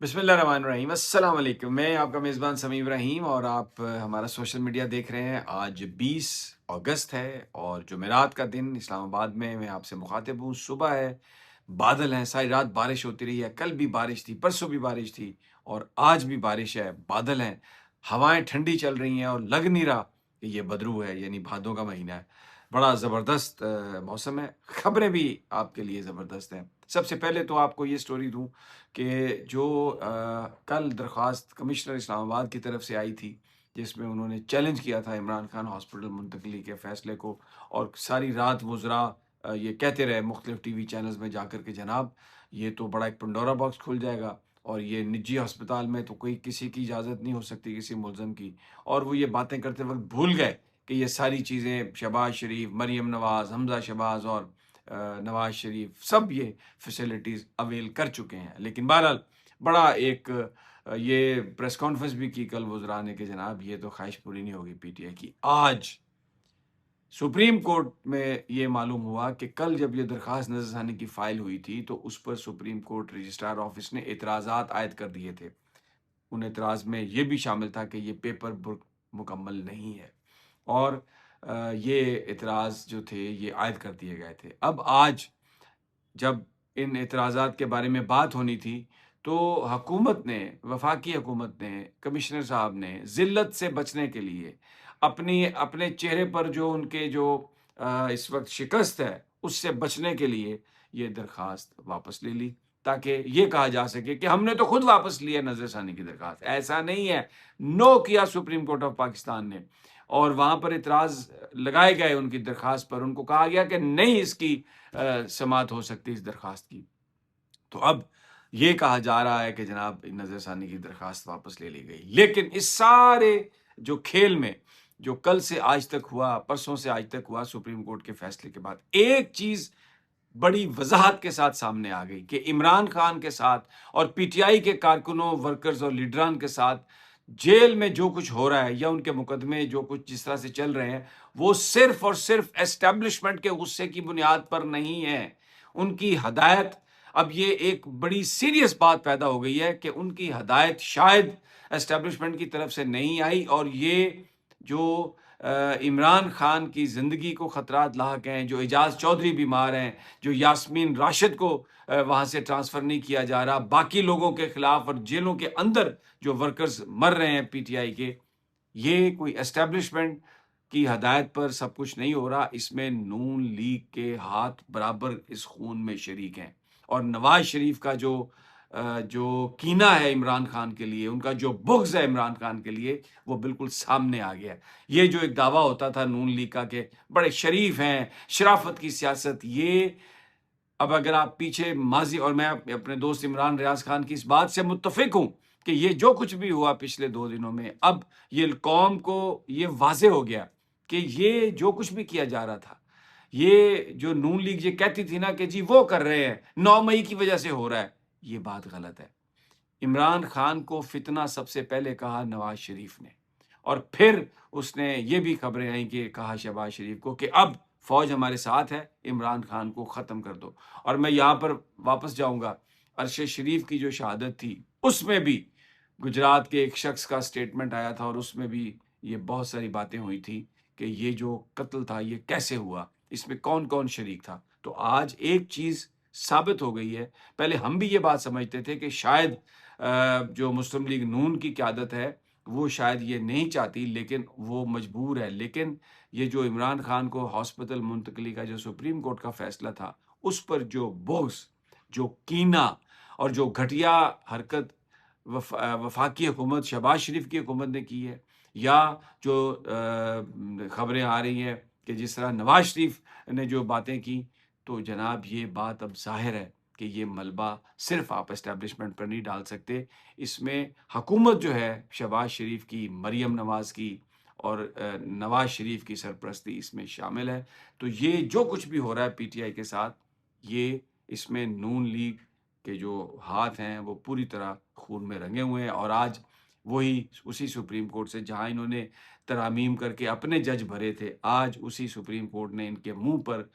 बिस्मिल्लाहिर्रहमानिर्रहीम। अस्सलाम वालेकुम। मैं आपका मेज़बान समीम रहीम और आप हमारा सोशल मीडिया देख रहे हैं। आज 20 अगस्त है और जुमेरात का दिन इस्लामाबाद में मैं आपसे मुखातिब हूँ। सुबह है, बादल हैं, सारी रात बारिश होती रही है। कल भी बारिश थी, परसों भी बारिश थी और आज भी बारिश है, बादल हैं, हवाएँ ठंडी चल रही हैं और लग नहीं रहा कि ये बदरू है, यानी भादों का महीना है। बड़ा ज़बरदस्त मौसम है। खबरें भी आपके लिए ज़बरदस्त हैं। सबसे पहले तो आपको ये स्टोरी दूँ कि जो कल दरख्वास्त कमिश्नर इस्लामाबाद की तरफ से आई थी, जिसमें उन्होंने चैलेंज किया था इमरान खान हॉस्पिटल मुंतकली के फ़ैसले को और सारी रात वुज़रा ये कहते रहे मुख्तलिफ़ टीवी चैनल्स में जाकर के जनाब, ये तो बड़ा एक पंडोरा बॉक्स खुल जाएगा और ये निजी अस्पताल में तो कोई किसी की इजाज़त नहीं हो सकती किसी मुल्ज़िम की। और वो ये बातें करते वक़्त भूल गए कि ये सारी चीज़ें शहबाज शरीफ, मरियम नवाज़, हमज़ा शहबाज और नवाज़ शरीफ सब ये फैसिलिटीज़ अवेल कर चुके हैं। लेकिन बहरहाल बड़ा एक ये प्रेस कॉन्फ्रेंस भी की कल वुज़रा ने कि जनाब ये तो ख़्वाहिश पूरी नहीं होगी पीटीआई की। आज सुप्रीम कोर्ट में ये मालूम हुआ कि कल जब ये दरख़्वास्त नज़रसानी की फ़ाइल हुई थी, तो उस पर सुप्रीम कोर्ट रजिस्ट्रार ऑफ़िस ने एतराज़ात आयद कर दिए थे। उन एतराज़ में ये भी शामिल था कि ये पेपर वर्क मुकम्मल नहीं है और ये एतराज़ जो थे ये आयद कर दिए गए थे। अब आज जब इन एतराज़ात के बारे में बात होनी थी, तो हकूमत ने, वफ़ाकी हकूमत ने, कमिश्नर साहब ने ज़िल्लत से बचने के लिए अपने चेहरे पर जो उनके जो इस वक़्त शिकस्त है, उससे बचने के लिए ये दरख़्वास्त वापस ले ली, ताकि ये कहा जा सके कि हमने तो खुद वापस लिया नज़रसानी की दरख़्वास्त। ऐसा नहीं है, नो किया सुप्रीम कोर्ट ऑफ पाकिस्तान ने और वहाँ पर इतराज़ लगाए गए उनकी दरख़्वास्त पर। उनको कहा गया कि नहीं इसकी समाअत हो सकती इस दरख़्वास्त की। तो अब ये कहा जा रहा है कि जनाब नज़रसानी की दरख़्वास्त वापस ले ली गई। लेकिन इस सारे जो खेल में, जो कल से आज तक हुआ, परसों से आज तक हुआ सुप्रीम कोर्ट के फ़ैसले के बाद, एक चीज़ बड़ी वज़ाहत के साथ सामने आ गई कि इमरान खान के साथ और पीटीआई के कारकुनों, वर्कर्स और लीडरान के साथ जेल में जो कुछ हो रहा है या उनके मुकदमे जो कुछ जिस तरह से चल रहे हैं, वो सिर्फ़ और सिर्फ़ एस्टेब्लिशमेंट के गुस्से की बुनियाद पर नहीं है। उनकी हदायत, अब ये एक बड़ी सीरियस बात पैदा हो गई है कि उनकी हदायत शायद एस्टेब्लिशमेंट की तरफ से नहीं आई और ये जो इमरान खान की ज़िंदगी को ख़तरात लाहक हैं, जो एजाज़ चौधरी बीमार हैं, जो यास्मीन राशिद को वहाँ से ट्रांसफ़र नहीं किया जा रहा, बाकी लोगों के ख़िलाफ़ और जेलों के अंदर जो वर्कर्स मर रहे हैं पीटीआई के, ये कोई एस्टेब्लिशमेंट की हदायत पर सब कुछ नहीं हो रहा। इसमें नून लीग के हाथ बराबर इस खून में शरीक हैं और नवाज़ शरीफ का जो कीना है इमरान खान के लिए, उनका जो बुग़्ज़ है इमरान खान के लिए, वो बिल्कुल सामने आ गया है। ये जो एक दावा होता था नून लीग का कि बड़े शरीफ हैं, शराफ़त की सियासत, ये अब अगर आप पीछे माज़ी, और मैं अपने दोस्त इमरान रियाज़ खान की इस बात से मुत्तफ़िक हूँ कि ये जो कुछ भी हुआ पिछले 2 दिनों में, अब ये कौम को ये वाज़ेह हो गया कि ये जो कुछ भी किया जा रहा था, ये जो नून लीग ये कहती थी ना कि जी वो कर रहे हैं, 9 मई की वजह से हो रहा है, ये बात गलत है। इमरान खान को फितना सबसे पहले कहा नवाज़ शरीफ ने और फिर उसने ये भी खबरें आई कि कहा शहबाज शरीफ को कि अब फ़ौज हमारे साथ है, इमरान खान को ख़त्म कर दो। और मैं यहाँ पर वापस जाऊँगा, अरशद शरीफ की जो शहादत थी, उसमें भी गुजरात के एक शख्स का स्टेटमेंट आया था और उसमें भी ये बहुत सारी बातें हुई थी कि ये जो कत्ल था, ये कैसे हुआ? इसमें कौन-कौन शरीक था? तो आज एक चीज़ साबित हो गई है। पहले हम भी ये बात समझते थे कि शायद जो मुस्लिम लीग नून की क़यादत है, वो शायद ये नहीं चाहती, लेकिन वो मजबूर है। लेकिन ये जो इमरान खान को हॉस्पिटल मुंतक़ली का जो सुप्रीम कोर्ट का फ़ैसला था, उस पर जो बुग़्ज़, जो कीना और जो घटिया हरकत वफ़ाकी हुकूमत, शहबाज शरीफ की हुकूमत ने की है, या जो खबरें आ रही हैं कि जिस तरह नवाज़ शरीफ ने जो बातें की, तो जनाब ये बात अब ज़ाहिर है कि ये मलबा सिर्फ़ आप एस्टेब्लिशमेंट पर नहीं डाल सकते। इसमें हुकूमत जो है शहबाज शरीफ की, मरियम नवाज़ की और नवाज़ शरीफ की सरपरस्ती इसमें शामिल है। तो ये जो कुछ भी हो रहा है पीटीआई के साथ, ये इसमें नून लीग के जो हाथ हैं, वो पूरी तरह खून में रंगे हुए हैं और आज वही उसी सुप्रीम कोर्ट से जहाँ इन्होंने तरमीम करके अपने जज भरे थे, आज उसी सुप्रीम कोर्ट ने इनके मुँह पर,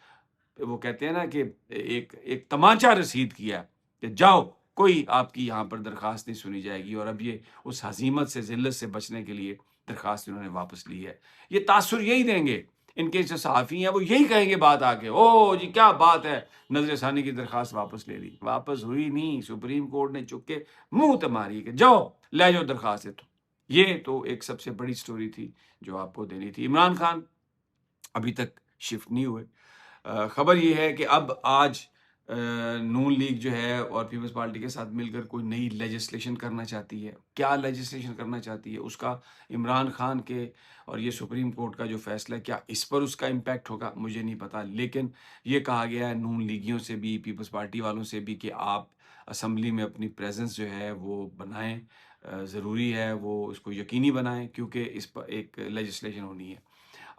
वो कहते हैं ना कि एक एक तमाचा रसीद किया कि जाओ, کوئی آپ کی یہاں پر درخواست نہیں سنی جائے گی، اور اب یہ اس ہزیمت سے، ذلت سے بچنے کے لیے درخواست انہوں نے واپس لی ہے۔ یہ تاثر یہی دیں گے، ان کے جو صحافی ہیں وہ یہی کہیں گے بات آ کے، او جی کیا بات ہے، نظر ثانی کی درخواست واپس لے لی۔ واپس ہوئی نہیں، سپریم کورٹ نے چک کے منہ تے ماری کہ جاؤ لے جاؤ درخواست ہے۔ تو یہ تو ایک سب سے بڑی سٹوری تھی جو آپ کو دینی تھی۔ عمران خان ابھی تک شفٹ نہیں ہوئے۔ خبر یہ ہے کہ اب آج نون لیگ جو ہے اور پیپلز پارٹی کے ساتھ مل کر کوئی نئی لیجسلیشن کرنا چاہتی ہے۔ کیا لیجسلیشن کرنا چاہتی ہے، اس کا عمران خان کے اور یہ سپریم کورٹ کا جو فیصلہ ہے، کیا اس پر اس کا امپیکٹ ہوگا مجھے نہیں پتا، لیکن یہ کہا گیا ہے نون لیگیوں سے بھی، پیپلز پارٹی والوں سے بھی، کہ آپ اسمبلی میں اپنی پریزنس جو ہے وہ بنائیں، ضروری ہے وہ اس کو یقینی بنائیں، کیونکہ اس پر ایک لیجسلیشن ہونی ہے۔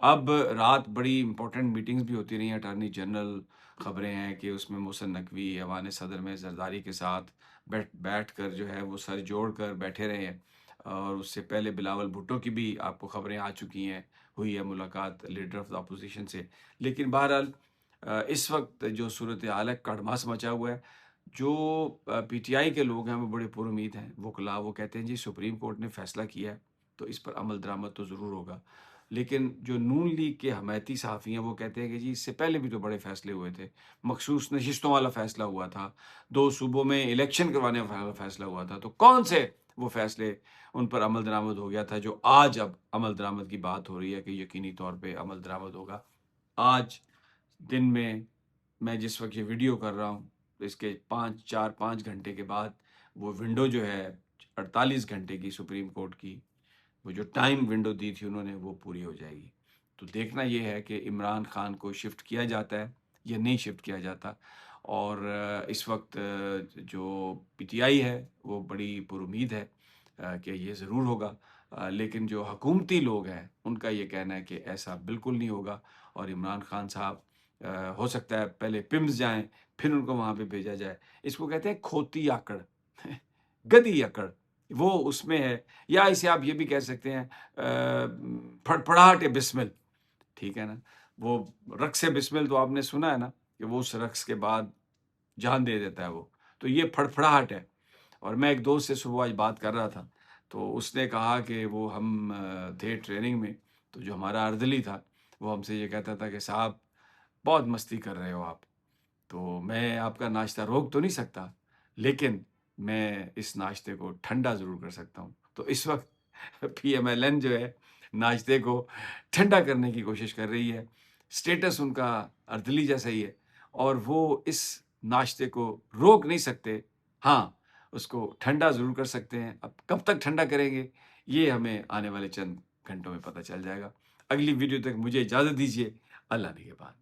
اب رات بڑی امپورٹنٹ میٹنگز بھی ہوتی رہی ہیں، اٹارنی جنرل خبریں ہیں کہ اس میں محسن نقوی ایوان صدر میں زرداری کے ساتھ بیٹھ کر جو ہے وہ سر جوڑ کر بیٹھے رہے ہیں، اور اس سے پہلے بلاول بھٹو کی بھی آپ کو خبریں آ چکی ہیں، ہوئی ہے ملاقات لیڈر آف دا اپوزیشن سے۔ لیکن بہرحال اس وقت جو صورتحال ہے، کڑماس مچا ہوا ہے۔ جو پی ٹی آئی کے لوگ ہیں وہ بڑے پر امید ہیں، وکلاء وہ کہتے ہیں جی سپریم کورٹ نے فیصلہ کیا ہے تو اس پر عمل درآمد تو ضرور ہوگا، لیکن جو نون لیگ کے حمایتی صحافی ہیں وہ کہتے ہیں کہ جی اس سے پہلے بھی تو بڑے فیصلے ہوئے تھے، مخصوص نشستوں والا فیصلہ ہوا تھا، 2 صوبوں میں الیکشن کروانے والا فیصلہ ہوا تھا، تو کون سے وہ فیصلے ان پر عمل درآمد ہو گیا تھا جو آج اب عمل درآمد کی بات ہو رہی ہے کہ یقینی طور پہ عمل درآمد ہوگا۔ آج دن میں جس وقت یہ ویڈیو کر رہا ہوں، اس کے 5 گھنٹے کے بعد وہ ونڈو جو ہے 48 گھنٹے کی سپریم کورٹ کی، وہ جو ٹائم ونڈو دی تھی انہوں نے، وہ پوری ہو جائے گی۔ تو دیکھنا یہ ہے کہ عمران خان کو شفٹ کیا جاتا ہے یا نہیں شفٹ کیا جاتا، اور اس وقت جو پی ٹی آئی ہے وہ بڑی پر امید ہے کہ یہ ضرور ہوگا، لیکن جو حکومتی لوگ ہیں ان کا یہ کہنا ہے کہ ایسا بالکل نہیں ہوگا، اور عمران خان صاحب ہو سکتا ہے پہلے پمز جائیں پھر ان کو وہاں پہ بھیجا جائے۔ اس کو کہتے ہیں کھوتی آکڑ، گدی اکڑ، وہ اس میں ہے، یا اسے آپ یہ بھی کہہ سکتے ہیں پھڑپڑاہٹ بسمل، ٹھیک ہے نا؟ وہ رقص بسمل تو آپ نے سنا ہے نا کہ وہ اس رقص کے بعد جان دے دیتا ہے وہ، تو یہ پھڑپڑاہٹ ہے۔ اور میں ایک دوست سے صبح آج بات کر رہا تھا، تو اس نے کہا کہ وہ ہم تھے ٹریننگ میں، تو جو ہمارا اردلی تھا وہ ہم سے یہ کہتا تھا کہ صاحب بہت مستی کر رہے ہو آپ، تو میں آپ کا ناشتہ روک تو نہیں سکتا، لیکن میں اس ناشتے کو ٹھنڈا ضرور کر سکتا ہوں۔ تو اس وقت پی ایم ایل این جو ہے ناشتے کو ٹھنڈا کرنے کی کوشش کر رہی ہے، سٹیٹس ان کا اردلی جیسا ہی ہے، اور وہ اس ناشتے کو روک نہیں سکتے، ہاں اس کو ٹھنڈا ضرور کر سکتے ہیں۔ اب کب تک ٹھنڈا کریں گے یہ ہمیں آنے والے چند گھنٹوں میں پتہ چل جائے گا۔ اگلی ویڈیو تک مجھے اجازت دیجیے، اللہ نگہبان۔